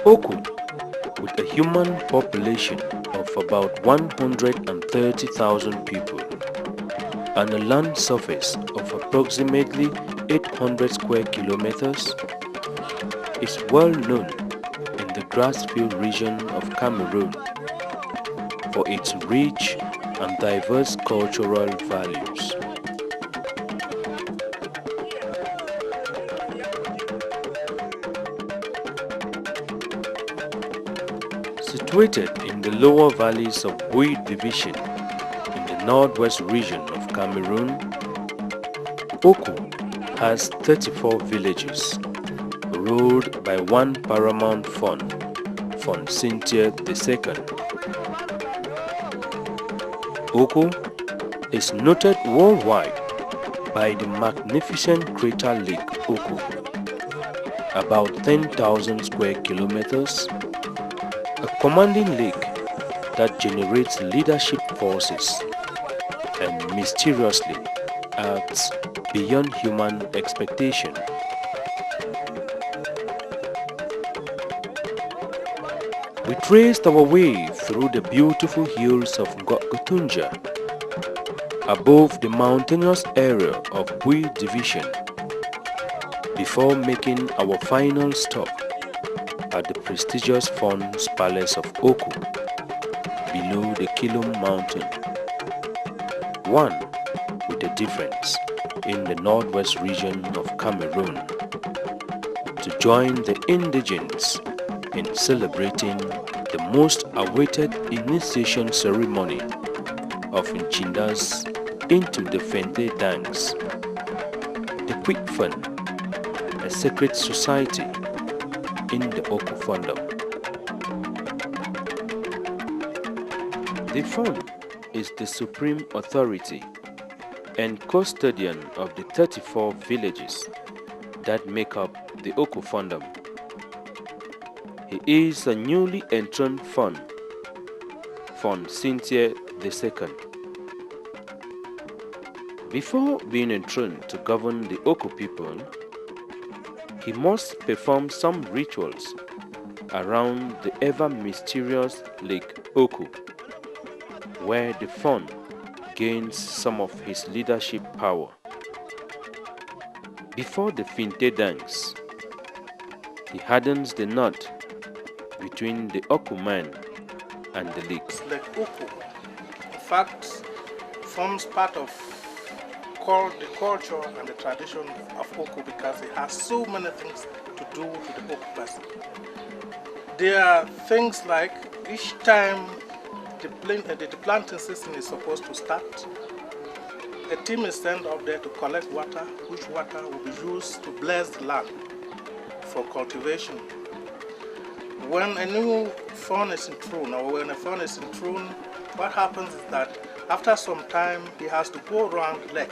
Oku, with a human population of about 130,000 people and a land surface of approximately 800 square kilometers, is well known in the grass-field region of Cameroon for its rich and diverse cultural values. Situated in the lower valleys of Bui Division in the northwest region of Cameroon, Oku has 34 villages, ruled by one paramount Fon, Fon Nchyndases II. Oku is noted worldwide by the magnificent crater lake Oku, about 10,000 square kilometers, a commanding lake that generates leadership forces and mysteriously acts beyond human expectation. We traced our way through the beautiful hills of Ngotunja, above the mountainous area of Bui Division, before making our final stop at the prestigious Fon's Palace of Oku, below the Kilum Mountain, one with a difference in the northwest region of Cameroon, to join the indigenes in celebrating the most awaited initiation ceremony of Nchyndases into the Fente dance, the Quiffon, a secret society in the Oku Fondom. The Fon is the supreme authority and custodian of the 34 villages that make up the Oku Fondom. He is a newly enthroned Fon, Fon Nchyndases II. Before being enthroned to govern the Oku people, he must perform some rituals around the ever-mysterious Lake Oku, where the Fon gains some of his leadership power. Before the Fente dance, he hardens the knot between the Oku man and the lake. Lake Oku, in fact, forms part of the culture and the tradition of Oku because it has so many things to do with the Oku person. There are things like each time the planting season is supposed to start, a team is sent up there to collect water, which water will be used to bless the land for cultivation. When a new Fon is enthroned, or when a Fon is enthroned, what happens is that after some time he has to go around the lake.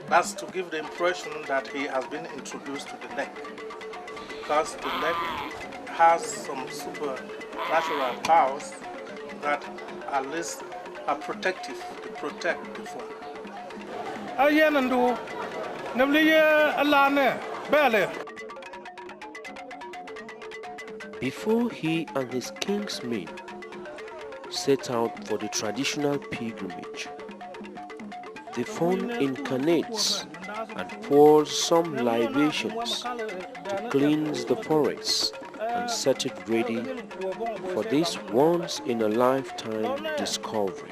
That's to give the impression that he has been introduced to the lake, because the lake has some supernatural powers that at least are protective to protect the Fon. Before he and his king's men set out for the traditional pilgrimage, the Fon incarnates and pours some libations to cleanse the forest and set it ready for this once-in-a-lifetime discovery.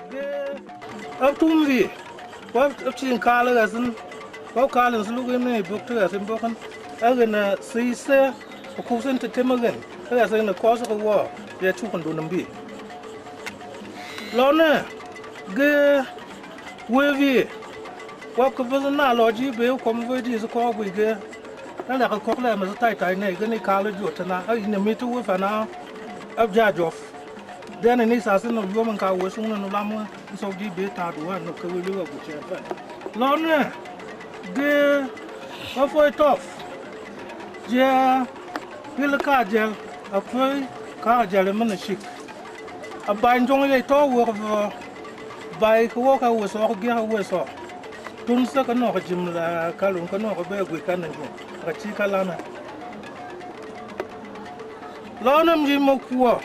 Lonam Jim Mokua.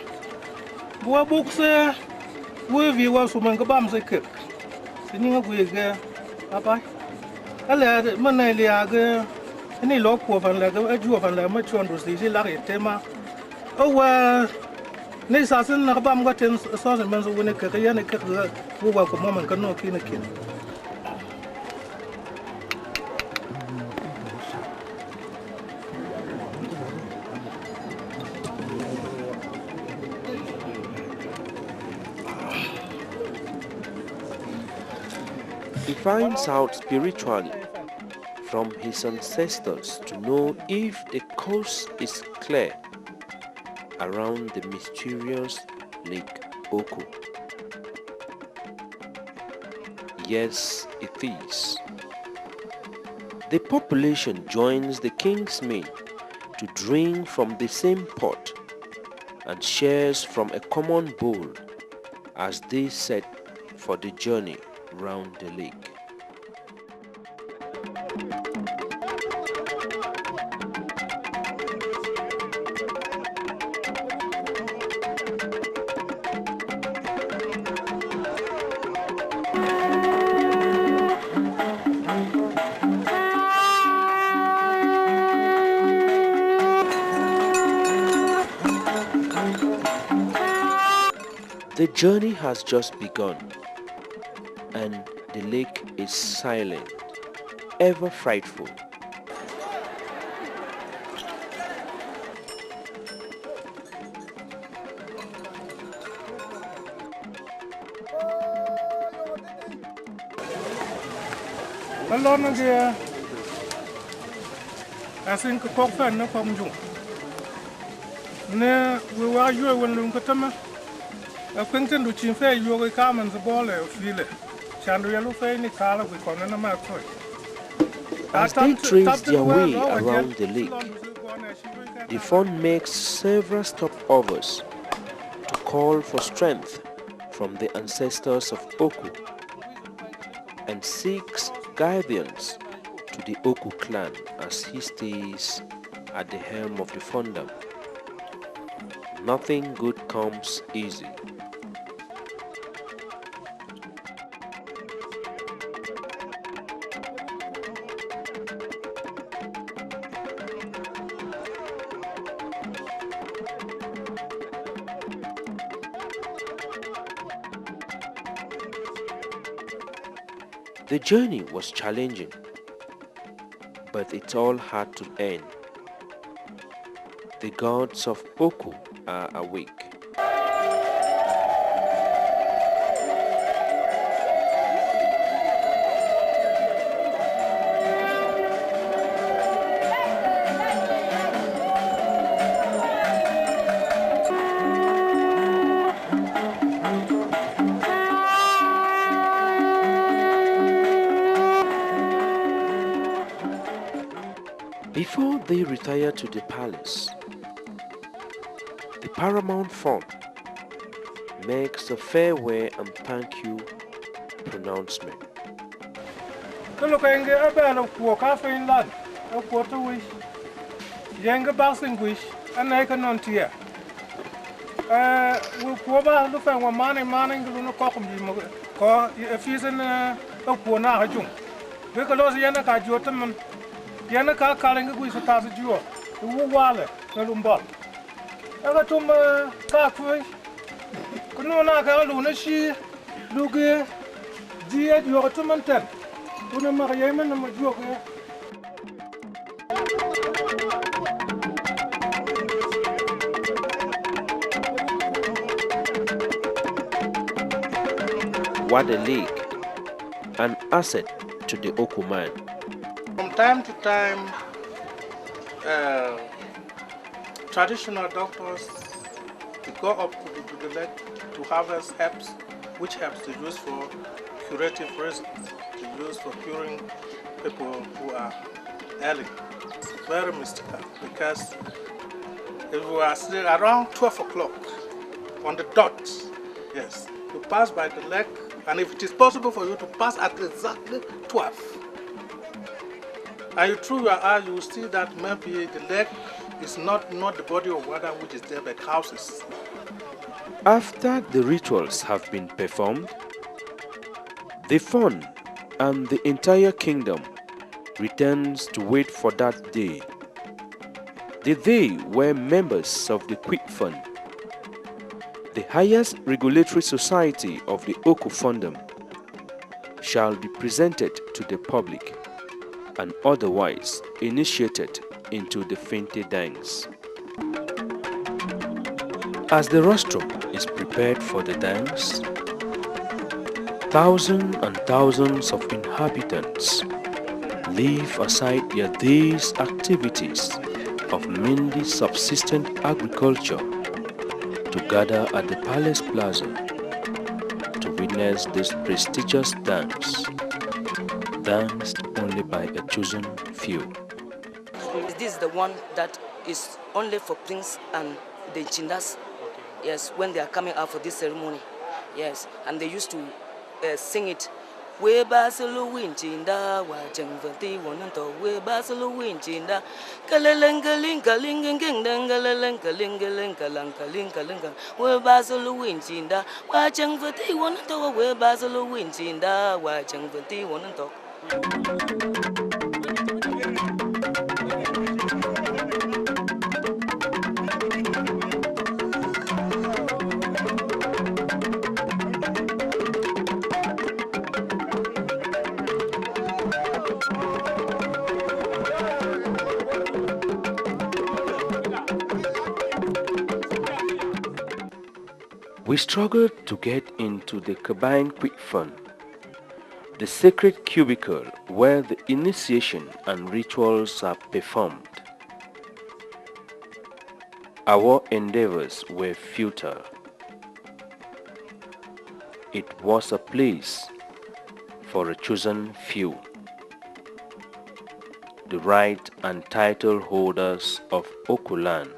Boa books, where you was from Gabam Zeke. Singing a wig, Papa. I led Maneliaga, any local of a Jew of a much on was easy like Tema. Oh, well. Nisasin Nabam got in Southern Men's when a Kayan who welcome woman can no kin a kin. He finds out spiritually from his ancestors to know if the coast is clear around the mysterious Lake Oku. Yes, it is. The population joins the king's men to drink from the same pot and shares from a common bowl as they set for the journey round the lake. The journey has just begun, and the lake is silent, ever frightful. Alone again. I think a cockfan no come june. Ne, we were you when Lunkatama. A Quinton to Chinfe, you will come and the ball of File. Chandrialo Fay, Nicala, we call an amount. As they trace their way around the lake, the Fon makes several stopovers to call for strength from the ancestors of Oku and seeks guidance to the Oku clan as he stays at the helm of the Fondom. Nothing good comes easy. The journey was challenging, but it all had to end. The gods of Oku are awake. Before they retire to the palace, the paramount Fon makes a farewell and thank you pronouncement. Look, I get a bell of walk half in land, a quarter wish. Younger bouncing wish, and I can not hear. We'll go about the fan one man and Luna Cockham, or if he's in a poor now, Jung. Because Yanaka Jotaman. Yanaka calling a wish of passage you, the Walla, the Lumbot. I got to my carfree. Could no knock Luna, she, look here, dear, you are to maintain. Una Mariaman and Majoka. What a lake, an asset to the Oku man. From time to time, traditional doctors go up to the lake to harvest herbs, which herbs they use for curative reasons, to use for curing people who are ailing. It's very mystical because if we are still around 12 o'clock on the dot, yes, you pass by the lake, and if it is possible for you to pass at exactly 12, And you through your eye, you will see that maybe the leg is not the body of water which is there, but houses. After the rituals have been performed, the Fon and the entire kingdom returns to wait for that day, the day where members of the Quiffon, the highest regulatory society of the Oku Fondom, shall be presented to the public and otherwise initiated into the Fente dance. As the rostrum is prepared for the dance, thousands and thousands of inhabitants leave aside their day's activities of mainly subsistent agriculture to gather at the palace plaza to witness this prestigious dance, danced only by a chosen few. This is the one that is only for Prince and the Nchyndases. Yes, when they are coming out for this ceremony. Yes, and they used to sing it. We basalo winchinda wa jangvanti wananto we basalo winchinda kalalangalinga lingangang langalingalingalangalingalinga we basalo winchinda wa jangvanti wananto we basalo winchinda wa jangvanti wananto. We struggled to get into the Kabine Quiffon, the sacred cubicle where the initiation and rituals are performed. Our endeavors were futile. It was a place for a chosen few, the right and title holders of Okuland.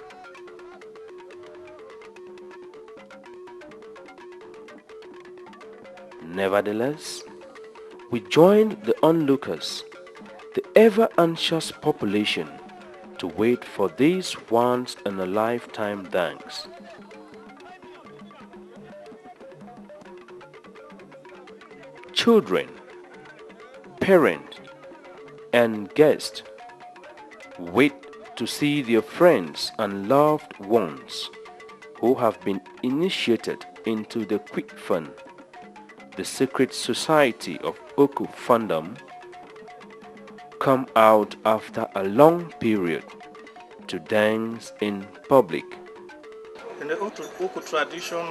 Nevertheless, we joined the onlookers, the ever-anxious population, to wait for this once-in-a-lifetime dance. Children, parents, and guests wait to see their friends and loved ones who have been initiated into the Quiffon, the secret society of Oku Fondom, come out after a long period to dance in public. In the Oku tradition,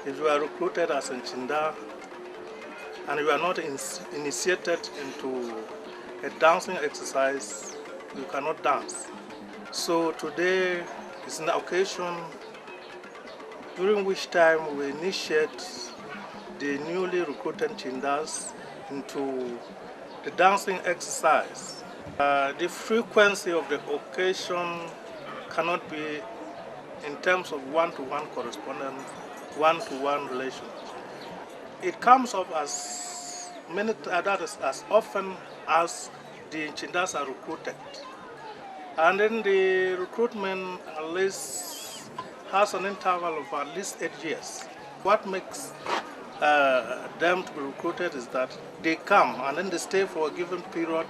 if you are recruited as a Nchinda and you are not initiated into a dancing exercise, you cannot dance. So today is an occasion during which time we initiate the newly recruited Nchyndase into the dancing exercise. The frequency of the occasion cannot be in terms of one-to-one correspondence, one-to-one relation. It comes up as as often as the Nchyndase are recruited. And then the recruitment at least has an interval of at least 8 years. What makes them to be recruited is that they come and then they stay for a given period.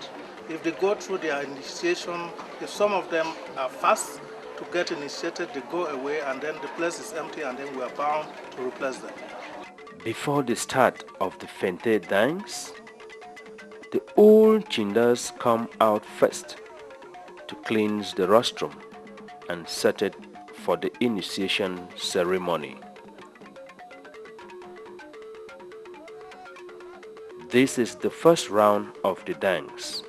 If they go through their initiation, if some of them are fast to get initiated, they go away and then the place is empty and then we are bound to replace them. Before the start of the Fente dance, the old Nchyndase come out first to cleanse the rostrum and set it for the initiation ceremony. This is the first round of the dance.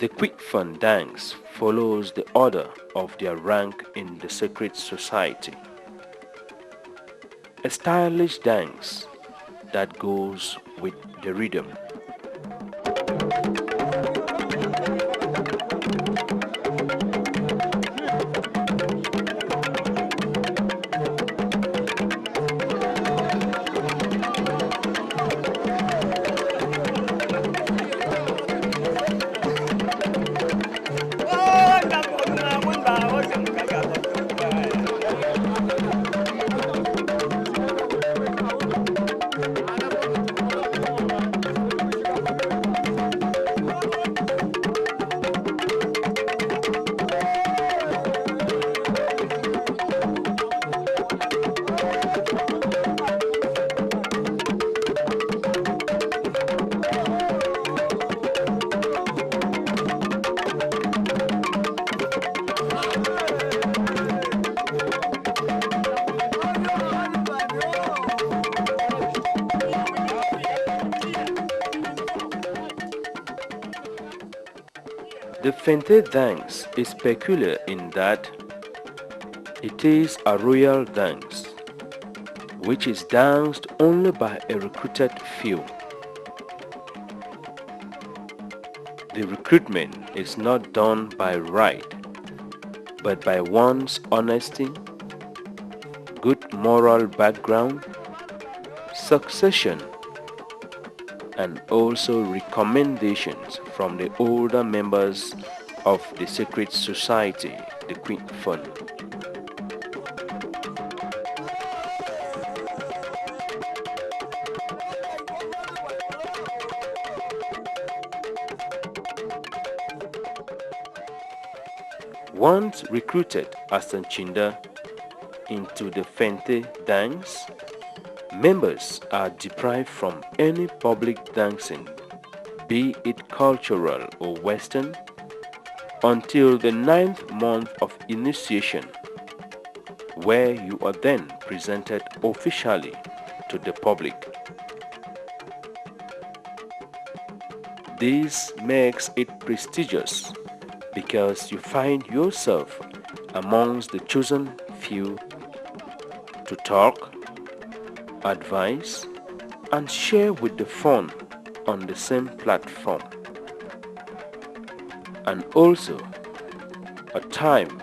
The Quiffon dance follows the order of their rank in the sacred society. A stylish dance that goes with the rhythm. The Fente dance is peculiar in that it is a royal dance, which is danced only by a recruited few. The recruitment is not done by right, but by one's honesty, good moral background, succession, and also recommendations from the older members of the secret society, the Quiffon. Once recruited as a Nchinda into the Fente dance, members are deprived from any public dancing, be it cultural or Western, until the 9th month of initiation, where you are then presented officially to the public. This makes it prestigious because you find yourself amongst the chosen few to talk, advise, and share with the fun on the same platform, and also a time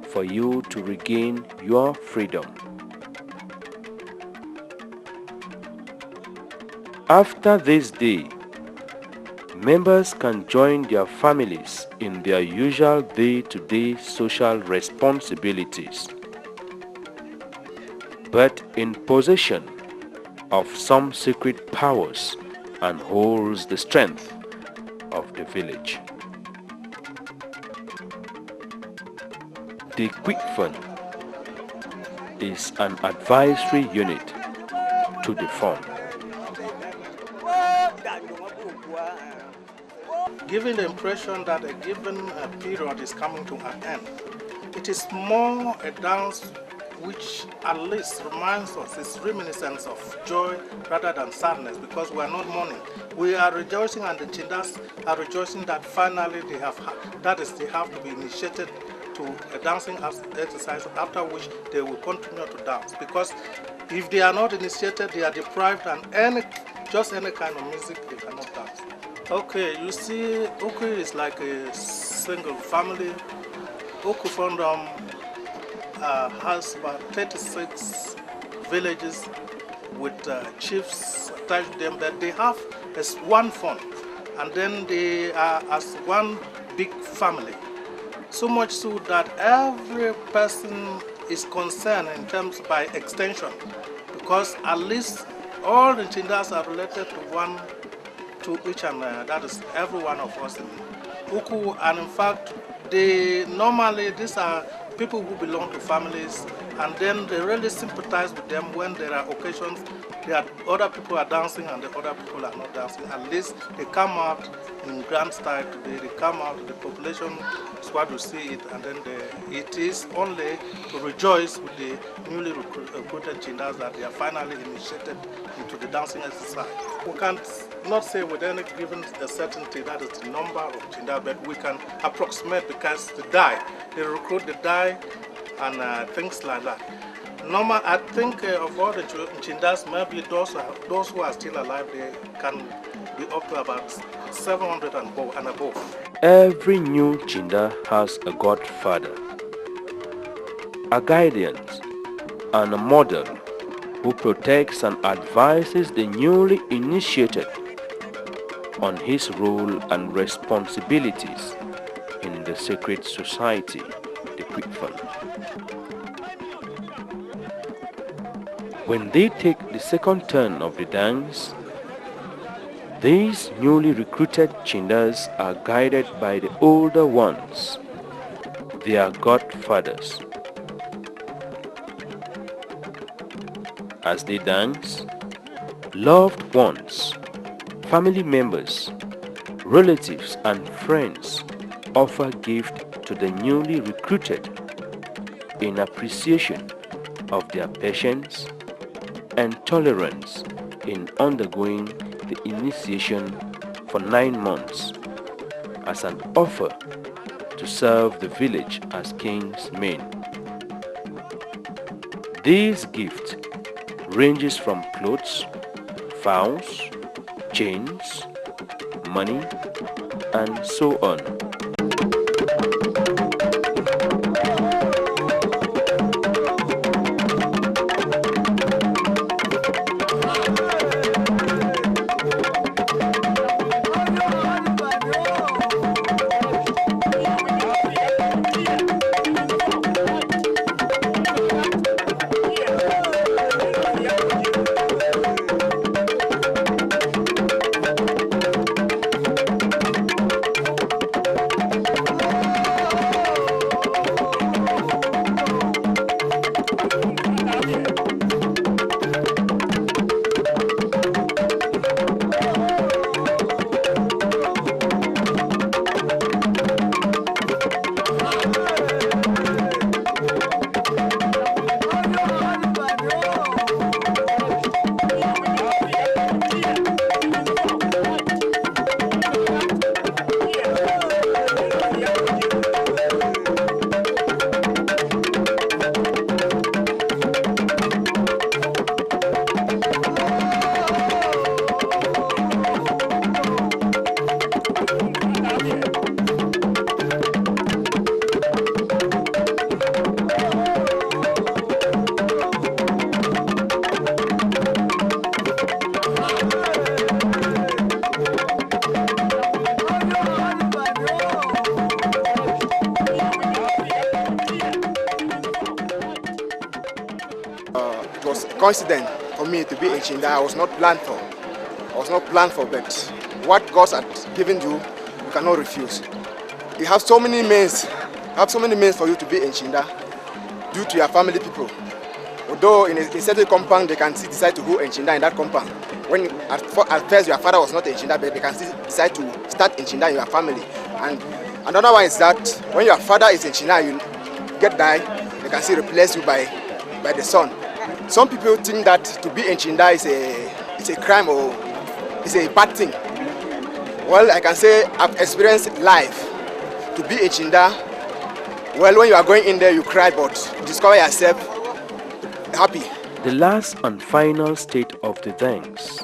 for you to regain your freedom. After this day, members can join their families in their usual day-to-day social responsibilities, but in possession of some secret powers and holds the strength of the village. The Quiffon is an advisory unit to the fund. Giving the impression that a given period is coming to an end, it is more a dance which at least reminds us, it's reminiscence of joy rather than sadness, because we are not mourning. We are rejoicing, and the Nchyndas are rejoicing that finally they have to be initiated to a dancing exercise, after which they will continue to dance. Because if they are not initiated, they are deprived, and just any kind of music they cannot dance. Okay, you see, Oku is like a single family. Oku Fondom has about 36 villages with chiefs attached to them, that they have as one fund, and then they are as one big family. So much so that every person is concerned in terms by extension, because at least all the Nchyndas are related to each, and that is every one of us in Oku. And in fact, these are people who belong to families, and then they really sympathize with them when there are occasions other people are dancing and the other people are not dancing. At least they come out in grand style today. They come out, the population is what you see it, and then it is only to rejoice with the newly recruited Nchyndas that they are finally initiated into the dancing exercise. We can't not say with any given certainty that is the number of Nchyndas, but we can approximate, because they recruit the die and things like that. Normal, I think of all the Nchyndas, maybe those who are still alive, they can be up to about 700 and above. Every new Nchinda has a godfather, a guardian, and a model who protects and advises the newly initiated on his role and responsibilities in the secret society, the Quiffon. When they take the second turn of the dance, these newly recruited Nchyndas are guided by the older ones, their godfathers. As they dance, loved ones, family members, relatives and friends offer gift to the newly recruited in appreciation of their patience and tolerance in undergoing the initiation for 9 months, as an offer to serve the village as king's men. This gift ranges from clothes, vows, chains, money, and so on. It was a coincidence for me to be in Nchyndases. I was not planned for, but what God has given you, you cannot refuse. You have so many means, for you to be in Nchyndases due to your family people. Although in a certain compound they can decide to go in Nchyndases in that compound. When at first your father was not in Nchyndases, but they can still decide to start in Nchyndases in your family. And another one is that when your father is in Nchyndases, you get die, they can still replace you by the son. Some people think that to be in Nchyndases is a crime or is a bad thing. Well, I can say I've experienced life to be in Nchyndases. Well, when you are going in there, you cry, but you discover yourself happy. The last and final state of the thanks,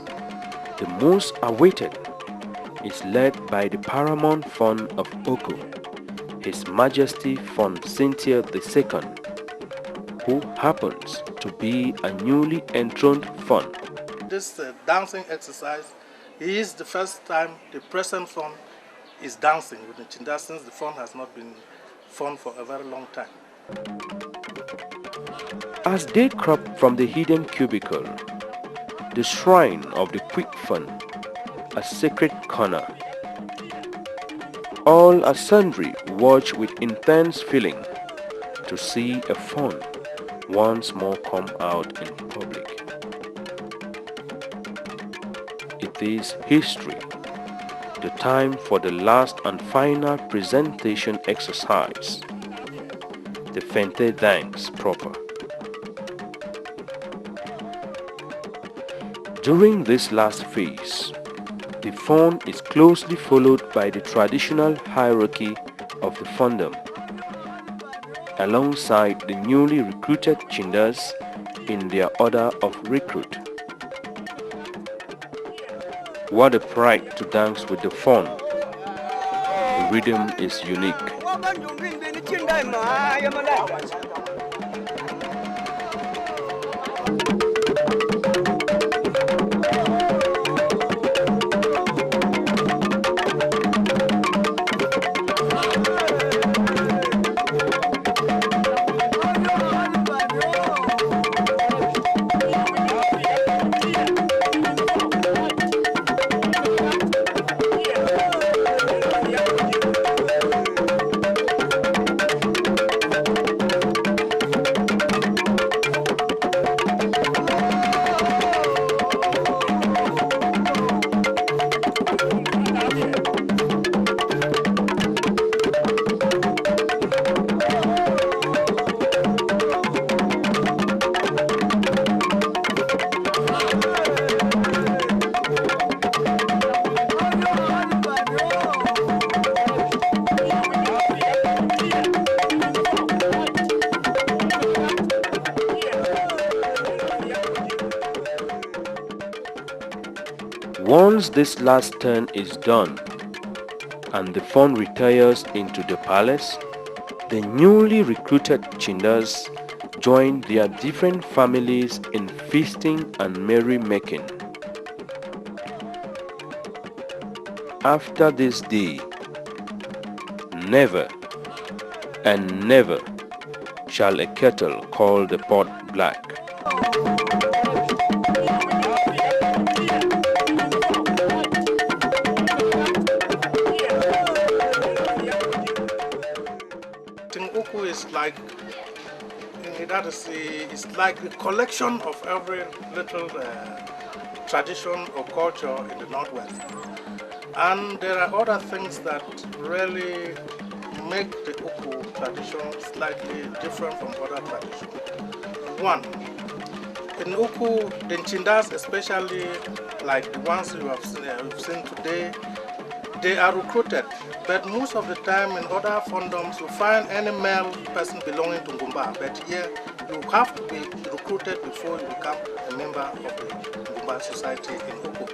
the most awaited, is led by the paramount Fon of Oku, His Majesty Fon Cynthia II, who happens to be a newly enthroned Fon. This dancing exercise is the first time the present Fon is dancing with the Nchyndases, since the Fon has not been Fon for a very long time. As they crop from the hidden cubicle, the shrine of the Quiffon, a sacred corner, all and sundry watch with intense feeling to see a Fon once more come out in public. It is history, the time for the last and final presentation exercise, the Fente thanks proper. During this last phase, the Fon is closely followed by the traditional hierarchy of the Fondom, alongside the newly recruited Nchyndases in their order of recruit. What a pride to dance with the Fon. The rhythm is unique. Once this last turn is done and the Fon retires into the palace, the newly recruited Nchyndas join their different families in feasting and merrymaking. After this day, never and never shall a kettle call the pot black. Oku is like, it's like a collection of every little tradition or culture in the Northwest. And there are other things that really make the Oku tradition slightly different from other traditions. One, in Oku, the Nchyndas, especially like the ones you have seen today, they are recruited. But most of the time in other fondoms, you find any male person belonging to Ngumba. But here, you have to be recruited before you become a member of the Ngumba society in Oku.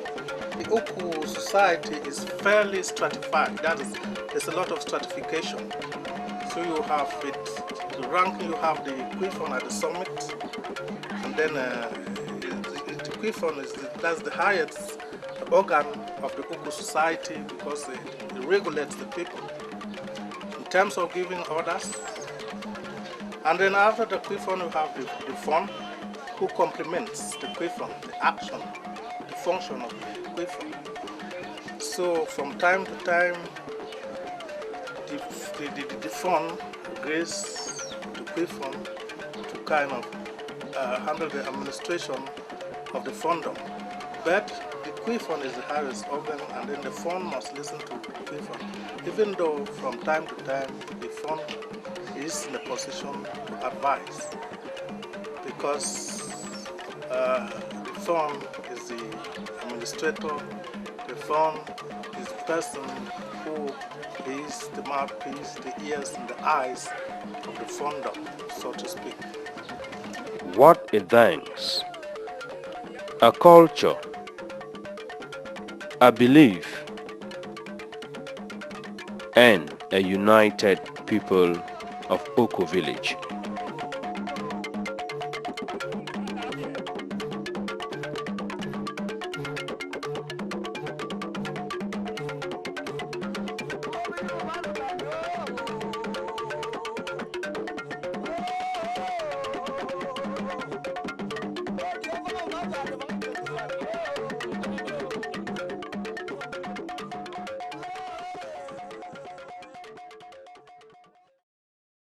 The Oku society is fairly stratified. That is, there's a lot of stratification. So you have the rank, you have the Quiffon at the summit, and then the Quiffon that's the highest organ of the Oku society because it regulates the people in terms of giving orders. And then after the Quiffon, you have the Fon, who complements the Quiffon, the action, the function of the Quiffon. So from time to time, the Fon agrees to Quiffon to kind of handle the administration of the Fondom. But the Quiffon is the highest organ, and then the Fon must listen to the Quiffon, even though from time to time the Fon is in a position to advise, because the Fon is the administrator, the Fon is the person who is the mouthpiece, the ears and the eyes of the Fondom, so to speak. What a thanks, a culture, a belief, and a united people of Oku village.